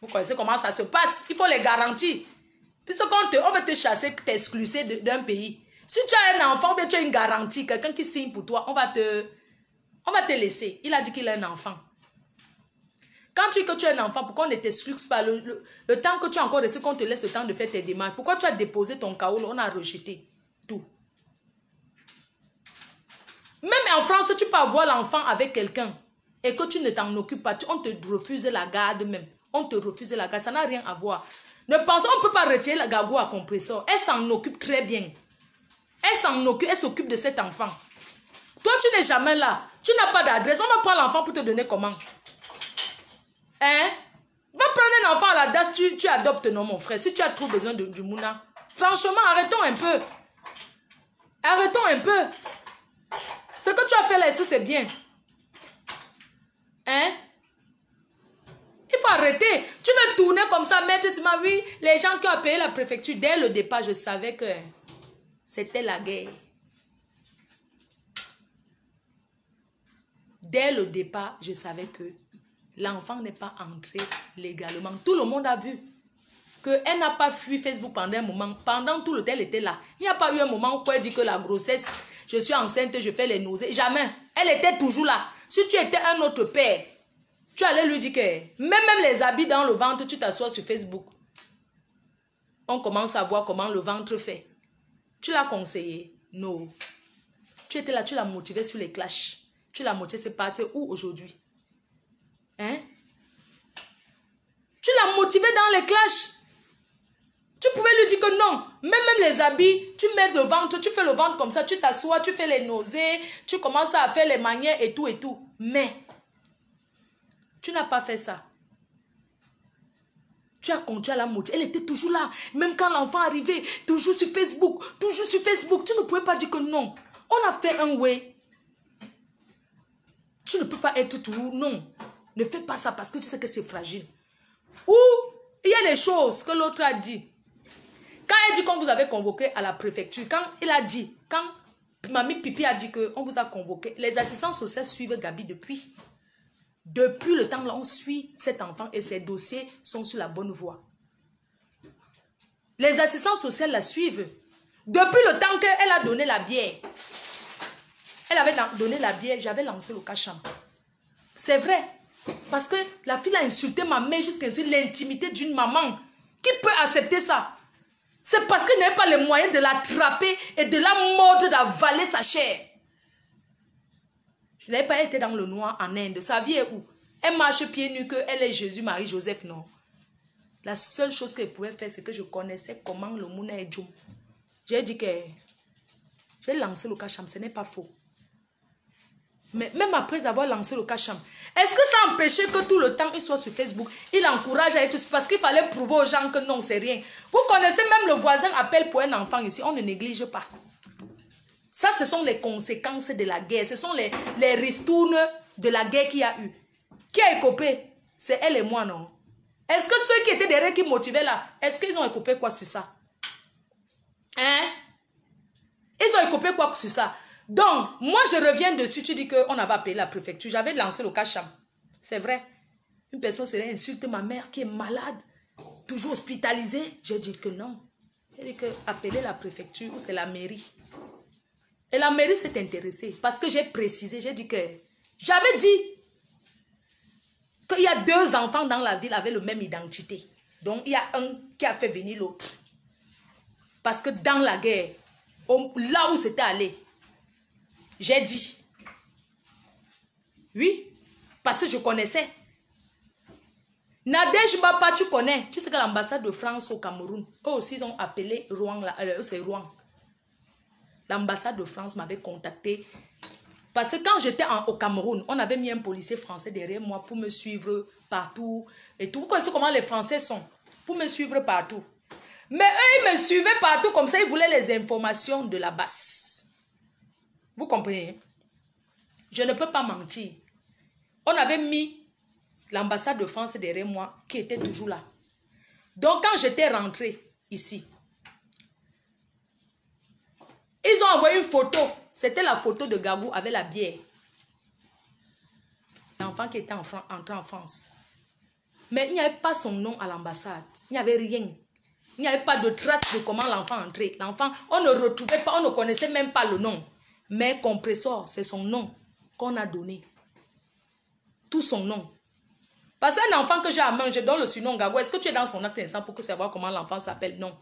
Vous connaissez comment ça se passe? Il faut les garanties. Puisque quand on va te chasser, t'excluser d'un pays. Si tu as un enfant, tu as une garantie, quelqu'un qui signe pour toi, on va te laisser. Il a dit qu'il a un enfant. Quand tu dis que tu as un enfant, pourquoi on ne t'exclut pas le temps que tu as encore resté, qu'on te laisse le temps de faire tes démarches? Pourquoi tu as déposé ton kaolo? On a rejeté tout. Même en France, tu peux avoir l'enfant avec quelqu'un et que tu ne t'en occupes pas. On te refuse la garde même. On te refuse la garde. Ça n'a rien à voir. Ne pensez, on ne peut pas retirer la gagou à compresseur. Elle s'en occupe très bien. Elle s'en occupe, elle s'occupe de cet enfant. Toi, tu n'es jamais là. Tu n'as pas d'adresse. On va prendre l'enfant pour te donner comment? Hein? Va prendre un enfant à la DAS, tu adoptes, non, mon frère. Si tu as trop besoin du mouna. Franchement, arrêtons un peu. Arrêtons un peu. Ce que tu as fait là, c'est bien. Hein? Il faut arrêter. Tu veux tourner comme ça, mettre sur ma vie. Les gens qui ont payé la préfecture, dès le départ, je savais que c'était la guerre. Dès le départ, je savais que l'enfant n'est pas entré légalement. Tout le monde a vu qu'elle n'a pas fui Facebook pendant un moment. Pendant tout le temps, elle était là. Il n'y a pas eu un moment où elle dit que la grossesse, je suis enceinte, je fais les nausées. Jamais. Elle était toujours là. Si tu étais un autre père, tu allais lui dire que même les habits dans le ventre, tu t'assois sur Facebook. On commence à voir comment le ventre fait. Tu l'as conseillé? Non. Tu étais là, tu l'as motivé sur les clashs. Tu l'as motivé, c'est parti où aujourd'hui? Hein? Tu l'as motivé dans les clashs. Tu pouvais lui dire que non. Même les habits, tu mets le ventre, tu fais le ventre comme ça, tu t'assois, tu fais les nausées, tu commences à faire les manières et tout et tout. Mais tu n'as pas fait ça. Tu as continué à la motiver. Elle était toujours là. Même quand l'enfant arrivait, toujours sur Facebook. Toujours sur Facebook. Tu ne pouvais pas dire que non. On a fait un way. Tu ne peux pas être toujours... Non. Ne fais pas ça parce que tu sais que c'est fragile. Ou il y a des choses que l'autre a dit. Quand elle dit qu'on vous avait convoqué à la préfecture, quand il a dit, quand Mamie Pipi a dit qu'on vous a convoqué, les assistants sociaux suivent Gabi depuis. Depuis le temps là, on suit cet enfant et ses dossiers sont sur la bonne voie. Les assistants sociaux la suivent. Depuis le temps qu'elle a donné la bière. Elle avait donné la bière, j'avais lancé le cacham. C'est vrai. Parce que la fille a insulté ma mère jusqu'à l'intimité d'une maman. Qui peut accepter ça? C'est parce qu'il n'avait pas les moyens de l'attraper et de la mordre, d'avaler sa chair. Je n'avais pas été dans le noir en Inde. Sa vie est où? Elle marche pieds nus qu'elle est Jésus, Marie, Joseph, non. La seule chose qu'elle pouvait faire, c'est que je connaissais comment le Mouna est Djoum. J'ai dit que j'ai lancé le Kacham, ce n'est pas faux. Mais même après avoir lancé le Kacham, est-ce que ça empêchait que tout le temps il soit sur Facebook? Il encourage à être sur... Parce qu'il fallait prouver aux gens que non, c'est rien. Vous connaissez même le voisin appelle pour un enfant ici, on ne néglige pas. Ça, ce sont les conséquences de la guerre. Ce sont les ristournes de la guerre qu'il y a eu. Qui a écopé? C'est elle et moi, non? Est-ce que ceux qui étaient derrière, qui motivaient là, est-ce qu'ils ont écopé quoi sur ça? Hein? Ils ont écopé quoi sur ça? Donc, moi, je reviens dessus. Tu dis qu'on avait appelé la préfecture. J'avais lancé le Kacham. C'est vrai. Une personne serait insulte ma mère qui est malade, toujours hospitalisée. J'ai dit que non. J'ai dit que appeler la préfecture ou c'est la mairie. Et la mairie s'est intéressée parce que j'ai précisé. J'ai dit que j'avais dit qu'il y a 2 enfants dans la ville avec la même identité. Donc, il y a un qui a fait venir l'autre. Parce que dans la guerre, là où c'était allé, j'ai dit. Oui, parce que je connaissais. Nadège Bapa, tu connais. Tu sais que l'ambassade de France au Cameroun, eux aussi ils ont appelé Rouen, c'est Rouen. L'ambassade de France m'avait contacté. Parce que quand j'étais au Cameroun, on avait mis un policier français derrière moi pour me suivre partout. Et tout. Vous connaissez comment les Français sont? Pour me suivre partout. Mais eux, ils me suivaient partout comme ça. Ils voulaient les informations de la base. Vous comprenez? Je ne peux pas mentir. On avait mis l'ambassade de France derrière moi qui était toujours là. Donc quand j'étais rentrée ici, ils ont envoyé une photo. C'était la photo de Gabou avec la bière. L'enfant qui était entré en France. Mais il n'y avait pas son nom à l'ambassade. Il n'y avait rien. Il n'y avait pas de trace de comment l'enfant entrait. L'enfant, on ne retrouvait pas, on ne connaissait même pas le nom. Mais Compressor, c'est son nom qu'on a donné. Tout son nom. Parce qu'un enfant que j'ai à main, je donne le surnom Gabou. Est-ce que tu es dans son acte instant pour savoir comment l'enfant s'appelle? Non.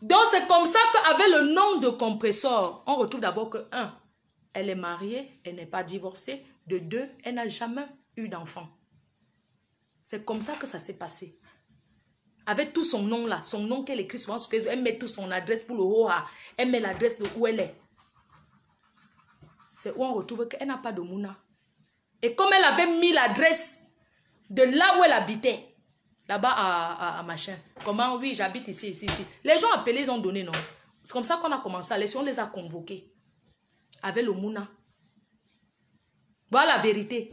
Donc c'est comme ça qu'avec le nom de Compressor, on retrouve d'abord que 1, elle est mariée, elle n'est pas divorcée. De 2, elle n'a jamais eu d'enfant. C'est comme ça que ça s'est passé. Avec tout son nom là, son nom qu'elle écrit souvent sur Facebook, elle met tout son adresse pour le Roha. Elle met l'adresse de où elle est. C'est où on retrouve qu'elle n'a pas de Mouna. Et comme elle avait mis l'adresse de là où elle habitait, là-bas à machin. Comment? Oui, j'habite ici, ici, ici. Les gens appelés, ils ont donné, non? C'est comme ça qu'on a commencé à laisser. On les a convoqués. Avec le Mouna. Voilà la vérité.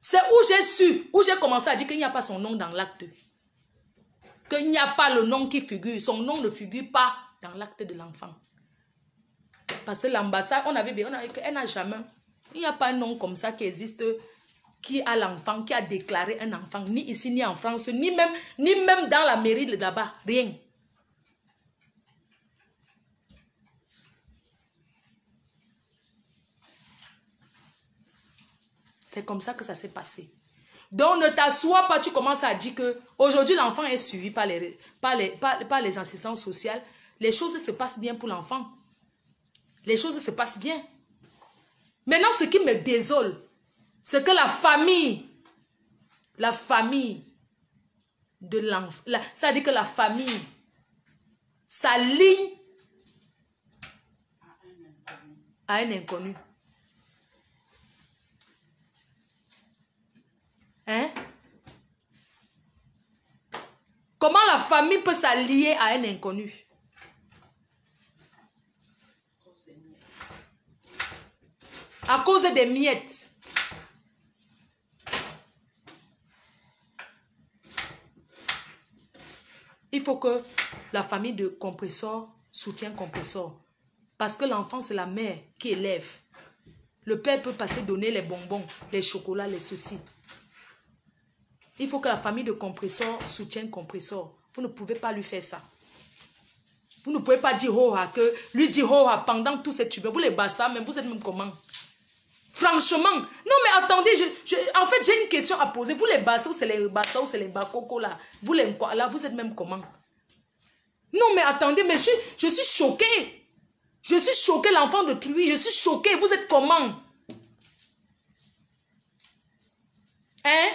C'est où j'ai su, où j'ai commencé à dire qu'il n'y a pas son nom dans l'acte. Qu'il n'y a pas le nom qui figure. Son nom ne figure pas dans l'acte de l'enfant. Parce que l'ambassade, on avait qu'elle n'a jamais. Il n'y a pas un nom comme ça qui existe, qui a l'enfant, qui a déclaré un enfant, ni ici, ni en France, ni même dans la mairie de là-bas. Rien. C'est comme ça que ça s'est passé. Donc ne t'assois pas, tu commences à dire que aujourd'hui l'enfant est suivi par les assistances sociales. Les choses se passent bien pour l'enfant. Les choses se passent bien. Maintenant, ce qui me désole, c'est que la famille de l'enfant, ça veut dire que la famille s'aligne à un inconnu. Hein? Comment la famille peut s'allier à un inconnu? À cause des miettes. Il faut que la famille de Compressor soutienne Compressor. Parce que l'enfant, c'est la mère qui élève. Le père peut passer donner les bonbons, les chocolats, les ceci. Il faut que la famille de Compressor soutienne Compressor. Vous ne pouvez pas lui faire ça. Vous ne pouvez pas dire Hoha, que lui dire Hoha pendant tous ces tubes. Vous les bassins, mais vous êtes même comment? Franchement. Non, mais attendez, en fait, j'ai une question à poser. Vous les Bassa ou c'est les Bassa ou c'est les Bakoko là? Vous les quoi là? Vous êtes même comment? Non, mais attendez, mais je suis choquée. Je suis choquée, l'enfant de Truy. Je suis choquée. Vous êtes comment? Hein?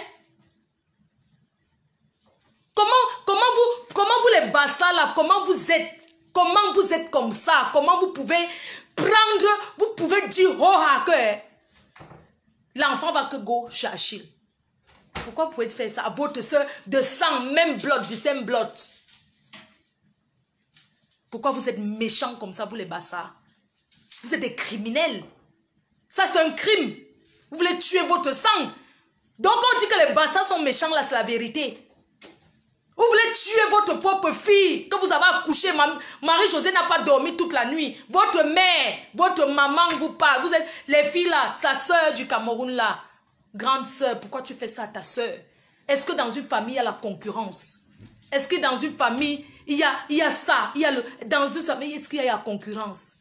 Comment vous les Bassa là, comment vous êtes? Comment vous êtes comme ça? Comment vous pouvez prendre, vous pouvez dire, oh, que l'enfant va que go chez Achille. Pourquoi vous pouvez faire ça à votre soeur de sang, même blood, du same blood? Pourquoi vous êtes méchants comme ça, vous les Bassa? Vous êtes des criminels. Ça, c'est un crime. Vous voulez tuer votre sang. Donc, on dit que les Bassa sont méchants, là, c'est la vérité. Vous voulez tuer votre propre fille que vous avez accouchée. Marie-Josée n'a pas dormi toute la nuit. Votre mère, votre maman vous parle. Vous êtes les filles là, sa soeur du Cameroun là. Grande soeur, pourquoi tu fais ça à ta soeur? Est-ce que dans une famille, il y a la concurrence? Est-ce que dans une famille, il y a ça? Dans une famille, est-ce qu'il y a la concurrence?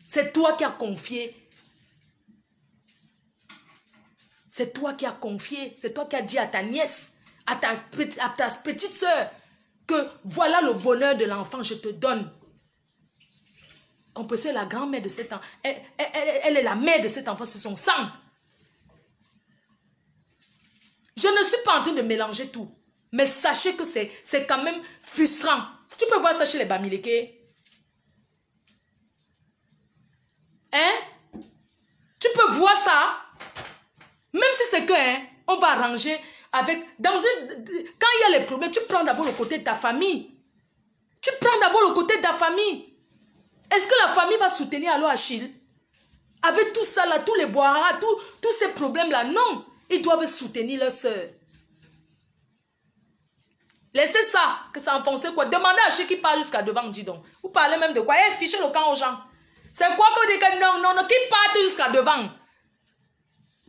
C'est toi qui as confié. C'est toi qui as confié. C'est toi qui as dit à ta nièce, à ta petite soeur, que voilà le bonheur de l'enfant, je te donne. Compresseur est la grand-mère de cet enfant. Elle est la mère de cet enfant, c'est son sang. Je ne suis pas en train de mélanger tout. Mais sachez que c'est quand même frustrant. Tu peux voir ça chez les Bamileke. Hein? Tu peux voir ça. Même si c'est que, hein, on va arranger avec... quand il y a les problèmes, tu prends d'abord le côté de ta famille. Tu prends d'abord le côté de ta famille. Est-ce que la famille va soutenir alors Achille? Avec tout ça là, tous les boiras, tous ces problèmes là, non. Ils doivent soutenir leur soeur. Laissez ça, que ça enfonce quoi. Demandez à Achille qui parle jusqu'à devant, dis donc. Vous parlez même de quoi? Fichez le camp aux gens. C'est quoi que vous dites que non, qui parte jusqu'à devant?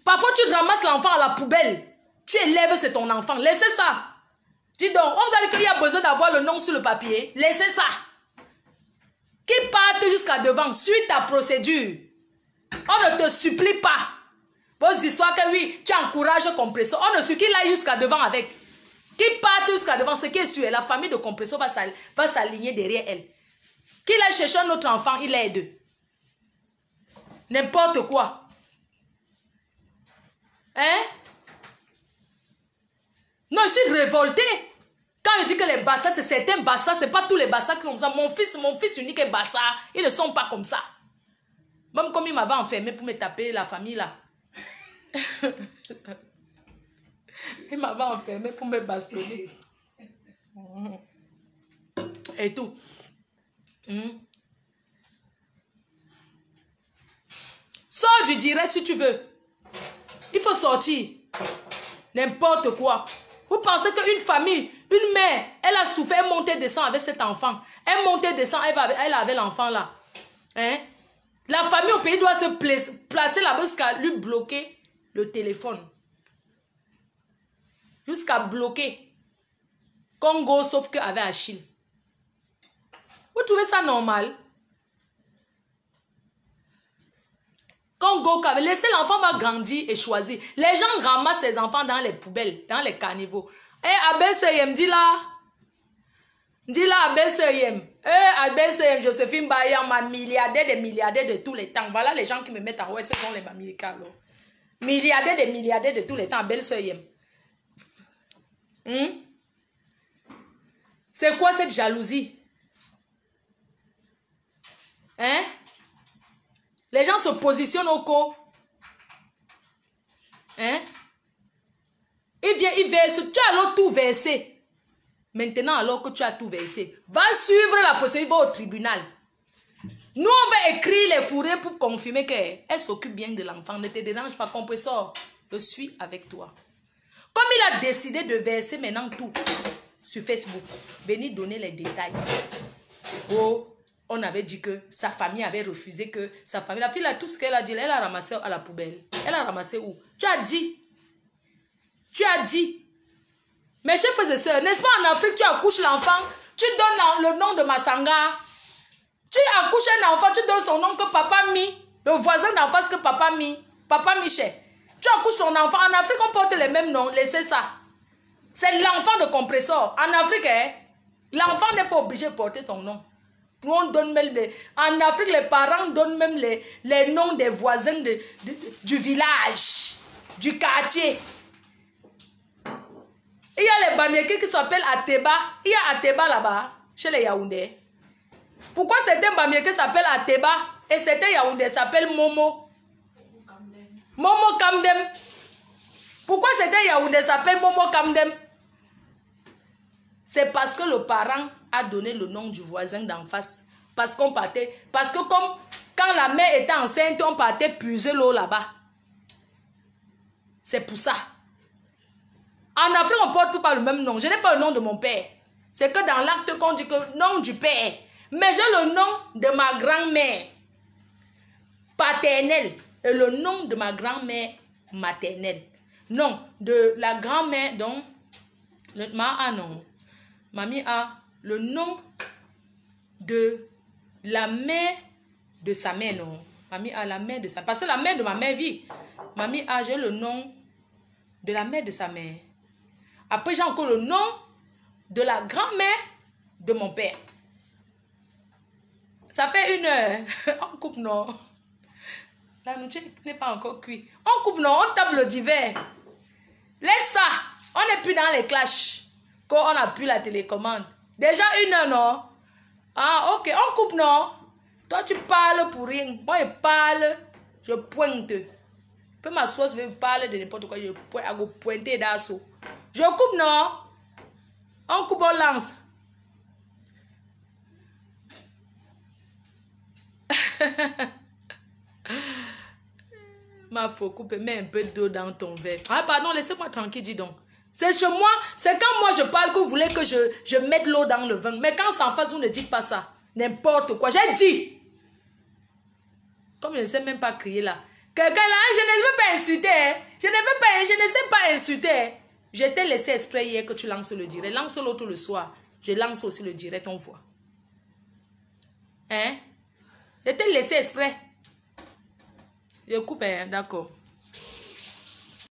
Parfois, tu ramasses l'enfant à la poubelle. Tu élèves, c'est ton enfant. Laissez ça. Dis donc, on vous a dit qu'il y a besoin d'avoir le nom sur le papier. Laissez ça. Qui parte jusqu'à devant, suis ta procédure. On ne te supplie pas. Vos histoires que oui, tu encourages Compresseur. On ne supplie qu'il aille jusqu'à devant avec. Qui parte jusqu'à devant, ce qui est sûr, la famille de Compresseur va s'aligner derrière elle. Qu'il aille chercher un autre enfant, il aide. N'importe quoi. Hein? Non, je suis révoltée. Quand je dis que les Bassa, c'est certains Bassa, c'est pas tous les Bassa qui sont comme ça. Mon fils unique est Bassa. Ils ne sont pas comme ça. Même comme il m'avait enfermé pour me taper la famille là. Il m'avait enfermé pour me bastonner. Et tout. Sors du direct si tu veux. Il faut sortir. N'importe quoi. Vous pensez qu'une famille, une mère, elle a souffert, elle montait, descend avec cet enfant. Elle montait, descend, elle avait l'enfant là. Hein? La famille au pays doit se placer là-bas jusqu'à lui bloquer le téléphone. Jusqu'à bloquer. Congo, sauf qu'avec Achille. Vous trouvez ça normal? Congo, laissez l'enfant va grandir et choisir. Les gens ramassent les enfants dans les poubelles, dans les caniveaux. Eh, Abeseyem, dis là. Dis là, Abeseyem. Eh, Abeseyem, Josephine Bayan, ma milliardaire de tous les temps. Voilà les gens qui me mettent en ouais, ce sont les Bamileka. Milliardaire de tous les temps, Abeseyem. C'est quoi cette jalousie? Hein? Les gens se positionnent au co. Hein? Il verse. Tu as alors tout versé. Maintenant, alors que tu as tout versé, va suivre la procédure, va au tribunal. Nous, on va écrire les courriers pour confirmer qu'elle s'occupe bien de l'enfant. Ne te dérange pas, Compresseur. Je suis avec toi. Comme il a décidé de verser maintenant tout sur Facebook, venez donner les détails. Oh. On avait dit que sa famille avait refusé que sa famille... La fille, tout ce qu'elle a dit, elle a ramassé à la poubelle. Elle a ramassé où? Tu as dit. Tu as dit. Mes chers frères et sœurs, n'est-ce pas en Afrique, tu accouches l'enfant, tu donnes le nom de Masanga. Tu accouches un enfant, tu donnes son nom que papa mis. Le voisin d'en face que papa mis. Papa Michel, tu accouches ton enfant. En Afrique, on porte les mêmes noms. Laissez ça. C'est l'enfant de compresseur. En Afrique, hein, l'enfant n'est pas obligé de porter ton nom. Nous, on donne même en Afrique, les parents donnent même les noms des voisins du village, du quartier. Il y a les Bamiékés qui s'appellent Ateba. Il y a Ateba là-bas, chez les Yaoundés. Pourquoi certains Bamiékés s'appellent Ateba et certains Yaoundés s'appellent Momo? Momo Kamdem. Pourquoi certains Yaoundés s'appellent Momo Kamdem? C'est parce que le parent a donné le nom du voisin d'en face. Parce qu'on partait. Parce que comme quand la mère était enceinte, on partait puiser l'eau là-bas. C'est pour ça. En Afrique, on ne porte pas le même nom. Je n'ai pas le nom de mon père. C'est que dans l'acte qu'on dit que nom du père. Mais j'ai le nom de ma grand-mère paternelle et le nom de ma grand-mère maternelle. Non, de la grand-mère, donc, non. Mamie a le nom de la mère de sa mère, non. Mamie a la mère de sa mère. Parce que la mère de ma mère vit. Mamie a, j'ai le nom de la mère de sa mère. Après, j'ai encore le nom de la grand-mère de mon père. Ça fait 1 heure. On coupe, non. La nourriture n'est pas encore cuite. On coupe, non. On tape le divers. Laisse ça. On n'est plus dans les clashs. Quand on a plus la télécommande. Déjà 1 heure, non? Ah, ok. On coupe, non? Toi, tu parles pour rien. Moi, je parle. Je pointe. Peu ma sauce, je vais parler de n'importe quoi. Je vais pointer d'assaut. Je coupe, non? On coupe, on lance. Ma faut couper, mets un peu d'eau dans ton verre. Ah, pardon, laissez-moi tranquille, dis donc. C'est chez moi, c'est quand moi je parle que vous voulez que je mette l'eau dans le vin. Mais quand c'est en face, vous ne dites pas ça. N'importe quoi. J'ai dit. Comme je ne sais même pas crier là. Quelqu'un là, je ne veux pas insulter. Hein. Je ne sais pas insulter. Je t'ai laissé exprès hier que tu lances le direct. Lance l'autre le soir. Je lance aussi le direct, on voit. Hein? Je t'ai laissé exprès. Je coupe, hein, d'accord.